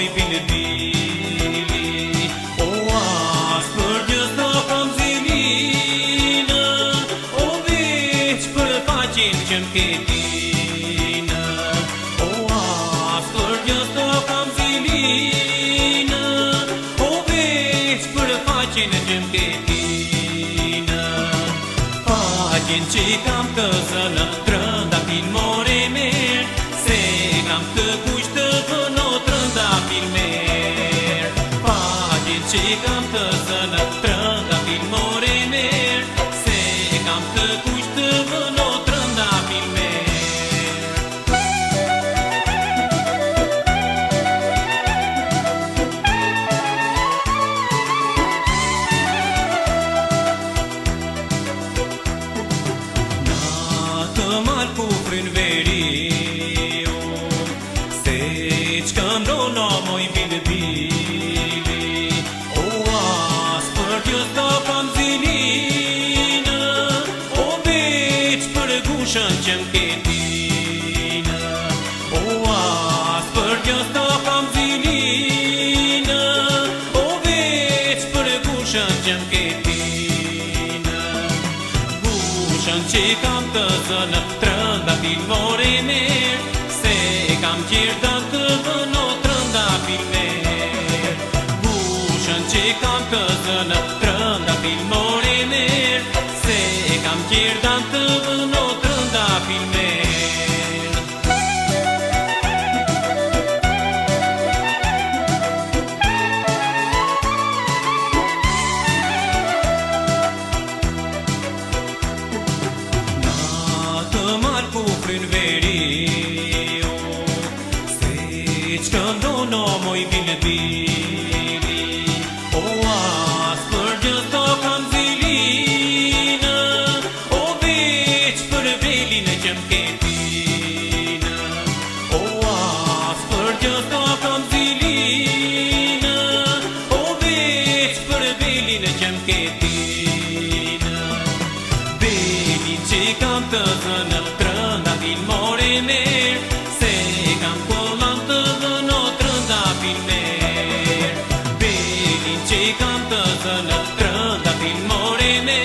moj bili. O as për gjës do kam zilinë, o veç për faqin që m'ketina. O as për gjës do kam zilinë, o veç për faqin që m'ketina. Faqin që kam të zënë, trëndafil more merë, se kam të kush të vënot trëndafil merë. Faqin që kam të zënë, trëndafil more merë, se kam të kush të vënot trëndafil merë. Të marë kufrin veriu, se qëndrona moj bili. O as për gjës do kam zilinë, o veç për gushën që m'ketina. O as për gjës do kam zilinë, o veç për gushën që m'ketina. Gushën që kam të zënë, trëndafil more merë, se kam qirë të vënot trëndafil merë. Gushën që kam të zënë, trëndafil more merë, se kam qirë të vënot trëndafil merë. Të marë kufrin veriu, se qëndrona moj bili. O as për gjës do kam zilinë, o veç për velin që m'ketina. O as për gjës do kam zilinë, o veç për velin që m'ketina. Velin që kam të zënë, trëndafil more merë, se kam kollan të vënot trëndafil merë. Velin që kam të zënë, trëndafil more merë,